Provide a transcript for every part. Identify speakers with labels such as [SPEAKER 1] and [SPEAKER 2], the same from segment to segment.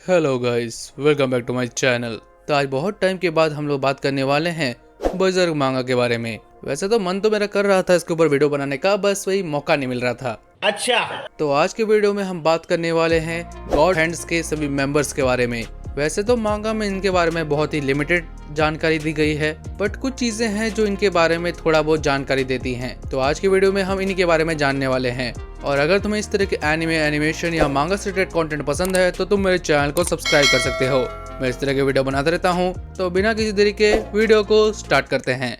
[SPEAKER 1] Hello guys, welcome back to my channel. तो आज बहुत टाइम के बाद हम लोग बात करने वाले हैं बजर्ग मांगा के बारे में। वैसे तो मन तो मेरा कर रहा था इसके ऊपर वीडियो बनाने का, बस वही मौका नहीं मिल रहा था।
[SPEAKER 2] अच्छा।
[SPEAKER 1] तो आज के वीडियो में हम बात करने वाले हैं गॉड हैंड्स के सभी मेंबर्स के बारे में। वैसे तो मांगा में इनके बारे में बहुत ही लिमिटेड जानकारी दी गई है, बट कुछ चीजें हैं जो इनके बारे में थोड़ा बहुत जानकारी देती हैं। तो आज की वीडियो में हम इन्हीं के बारे में जानने वाले हैं। और अगर तुम्हें इस तरह के एनिमेशन या मांगा से रिलेटेड कंटेंट पसंद है तो तुम मेरे चैनल को सब्सक्राइब कर सकते हो। मैं इस तरह के वीडियो बनाता रहता हूँ। तो बिना किसी देरी के वीडियो को स्टार्ट करते हैं।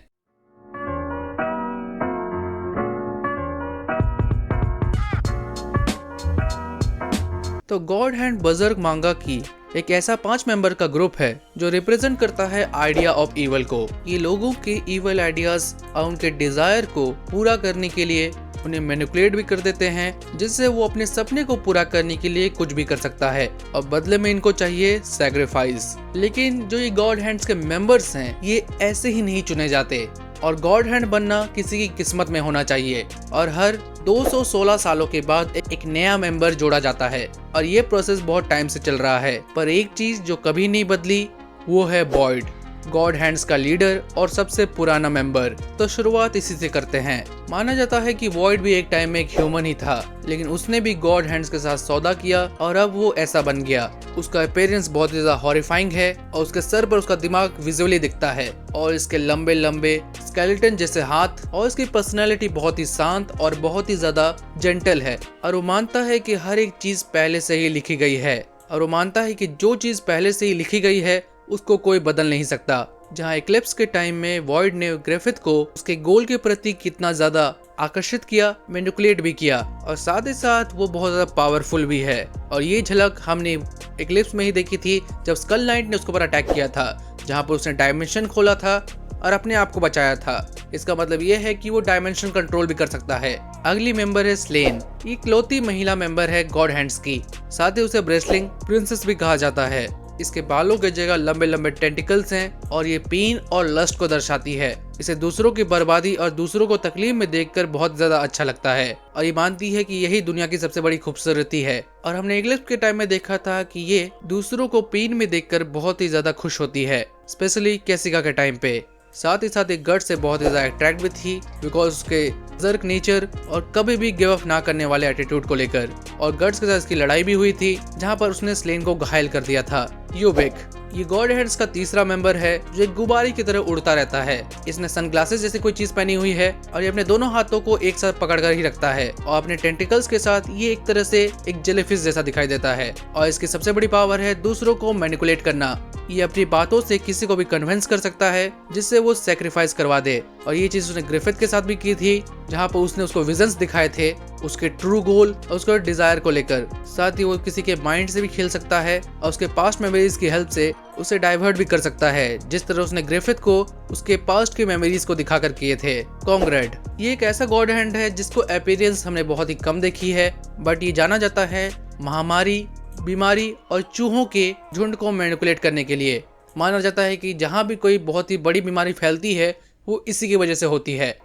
[SPEAKER 1] तो गॉड हैंड बजर्ग मांगा की एक ऐसा 5 मेंबर का ग्रुप है जो रिप्रेजेंट करता है आइडिया ऑफ इवल को। ये लोगों के इवल आइडियाज और उनके डिजायर को पूरा करने के लिए उन्हें मैनिपुलेट भी कर देते हैं, जिससे वो अपने सपने को पूरा करने के लिए कुछ भी कर सकता है और बदले में इनको चाहिए सैक्रिफाइस। लेकिन जो ये गॉड हैंड्स के मेंबर्स हैं ये ऐसे ही नहीं चुने जाते और गॉड हैंड बनना किसी की किस्मत में होना चाहिए और हर 216 सालों के बाद एक नया मेंबर जोड़ा जाता है और ये प्रोसेस बहुत टाइम से चल रहा है। पर एक चीज जो कभी नहीं बदली वो है वॉइड, गॉड हैंड्स का लीडर और सबसे पुराना मेंबर। तो शुरुआत इसी से करते हैं। माना जाता है कि वॉइड भी एक टाइम में एक ह्यूमन ही था, लेकिन उसने भी गॉड हैंड्स के साथ सौदा किया और अब वो ऐसा बन गया। उसका अपीयरेंस बहुत ही ज्यादा हॉरिफाइंग है और उसके सर पर उसका दिमाग विजुअली दिखता है और इसके लंबे लंबे स्केलेटन जैसे हाथ और इसकी पर्सनैलिटी बहुत ही शांत और बहुत ही ज्यादा जेंटल है। और वो मानता है कि हर एक चीज पहले से ही लिखी गई है और वो मानता है कि जो चीज पहले से ही लिखी गई है उसको कोई बदल नहीं सकता। जहां एक्लिप्स के टाइम में वॉइड ने ग्रिफिथ को उसके गोल के प्रति कितना ज्यादा आकर्षित किया, मैनिपुलेट भी किया और साथ ही साथ वो बहुत ज्यादा पावरफुल भी है। और ये झलक हमने एक्लिप्स में ही देखी थी जब स्कल नाइट ने उसके ऊपर अटैक किया था, जहां पर उसने डायमेंशन खोला था और अपने आप को बचाया था। इसका मतलब ये है कि वो डायमेंशन कंट्रोल भी कर सकता है। अगली मेंबर है स्लेन। ये इकलौती महिला मेंबर है गॉड हैंड्स की। साथ ही उसे ब्रेसलिंग प्रिंसेस भी कहा जाता है। इसके बालों की जगह लंबे लंबे टेंटिकल्स हैं और ये पीन और लस्ट को दर्शाती है। इसे दूसरों की बर्बादी और दूसरों को तकलीफ में देखकर बहुत ज्यादा अच्छा लगता है और ये मानती है कि यही दुनिया की सबसे बड़ी खूबसूरती है। और हमने इग्लिप्स के टाइम में देखा था कि ये दूसरों को पीन में देखकर बहुत ही ज्यादा खुश होती है, स्पेशली कैसिका के टाइम पे। साथ ही साथ एक गट से बहुत ही ज्यादा अट्रैक्ट भी थी बिकॉज उसके बर्जर्क नेचर और कभी भी गिव अप ना करने वाले एटीट्यूड को लेकर। और गट्स के साथ इसकी लड़ाई भी हुई थी जहां पर उसने स्लेन को घायल कर दिया था। यूबिक ये गॉड हैंड्स का तीसरा मेंबर है जो एक गुब्बारे की तरह उड़ता रहता है। इसने सनग्लासेस जैसी कोई चीज पहनी हुई है और ये अपने दोनों हाथों को एक साथ पकड़कर ही रखता है और अपने टेंटिकल्स के साथ ये एक तरह से एक जेलीफिश जैसा दिखाई देता है। और इसकी सबसे बड़ी पावर है दूसरों को मैनिपुलेट करना। ये अपनी बातों से किसी को भी कन्विंस कर सकता है जिससे वो सैक्रिफाइस करवा दे। और ये चीज उसने ग्रिफिथ के साथ भी की थी, जहाँ पर उसने उसको विजन्स दिखाए थे उसके ट्रू गोल और उसके डिजायर को लेकर। साथ ही वो किसी के माइंड से भी खेल सकता है और उसके पास्ट मेमोरीज की हेल्प से उसे डाइवर्ट भी कर सकता है, जिस तरह उसने ग्रिफिथ को उसके पास्ट की मेमोरीज को दिखाकर किए थे। कॉन्ग्रेड ये एक ऐसा गॉड हैंड है जिसको अपीयरेंस हमने बहुत ही कम देखी है, बट ये जाना जाता है महामारी, बीमारी और चूहों के झुंड को मैनिपुलेट करने के लिए। माना जाता है कि जहां भी कोई बहुत ही बड़ी बीमारी फैलती है वो इसी की वजह से होती है।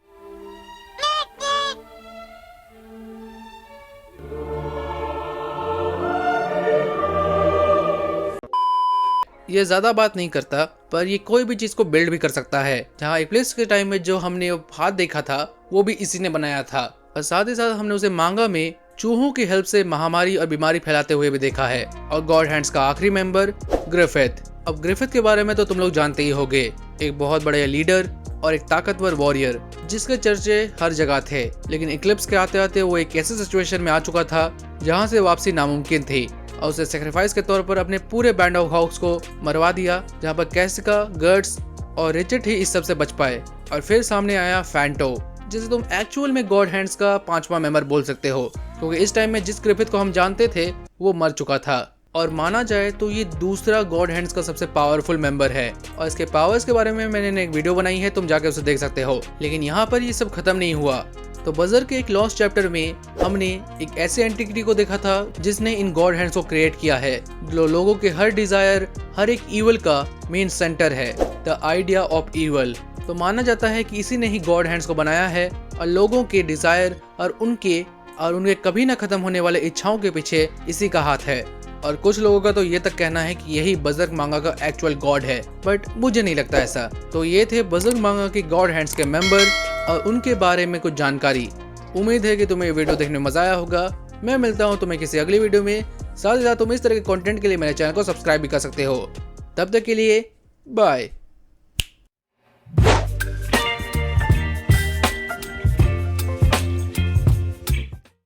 [SPEAKER 1] ये ज्यादा बात नहीं करता पर ये कोई भी चीज को बिल्ड भी कर सकता है। जहाँ एक्लिप्स के टाइम में जो हमने हाथ देखा था वो भी इसी ने बनाया था और साथ ही साथ हमने उसे मांगा में चूहों की हेल्प से महामारी और बीमारी फैलाते हुए भी देखा है। और गॉड हैंड्स का आखिरी मेंबर ग्रिफिथ। अब ग्रिफिथ के बारे में तो तुम लोग जानते ही होंगे, एक बहुत बड़े लीडर और एक ताकतवर वॉरियर जिसके चर्चे हर जगह थे। लेकिन एक्लिप्स के आते आते वो एक ऐसे सिचुएशन में आ चुका था जहाँ से वापसी नामुमकिन थी और उसे सेक्रीफाइस के तौर पर अपने पूरे बैंड ऑफ हॉक्स को मरवा दिया, जहाँ पर कैसिका, गर्ट्स और रिचर्ड ही इस सब से बच पाए। और फिर सामने आया फैंटो, जिसे तुम एक्चुअल में गॉड हैंड्स का 5वां मेंबर बोल सकते हो, क्योंकि इस टाइम में जिस ग्रिफिथ को हम जानते थे वो मर चुका था। और माना जाए तो ये दूसरा गॉड हैंड्स का सबसे पावरफुल मेंबर है और इसके पावर्स के बारे में मैंने एक वीडियो बनाई है, तुम जाके उसे देख सकते हो। लेकिन यहाँ पर ये सब खत्म नहीं हुआ। तो बजर्ग के एक लॉस्ट चैप्टर में हमने एक ऐसे एंटिटी को देखा था जिसने इन गॉड हैंड्स को क्रिएट किया है, जो लोगों के हर डिजायर, हर एक इवल का मेन सेंटर है, द आइडिया ऑफ इवल। तो माना जाता है कि इसी ने ही गॉड हैंड्स को बनाया है और लोगों के डिजायर और उनके कभी ना खत्म होने वाले इच्छाओं के पीछे इसी का हाथ है। और कुछ लोगों का तो ये तक कहना है कि यही बजरंग मांगा का एक्चुअल गॉड है, बट मुझे नहीं लगता ऐसा। तो ये थे बजरंग मांगा के गॉड हैंड्स के मेंबर और उनके बारे में कुछ जानकारी। उम्मीद है कि तुम्हें ये वीडियो देखने में मजा आया होगा। मैं मिलता हूँ तुम्हें किसी अगली वीडियो में। साथ ही साथ तुम इस तरह के कंटेंट के लिए मेरे चैनल को सब्सक्राइब भी कर सकते हो। तब तक के लिए बाय।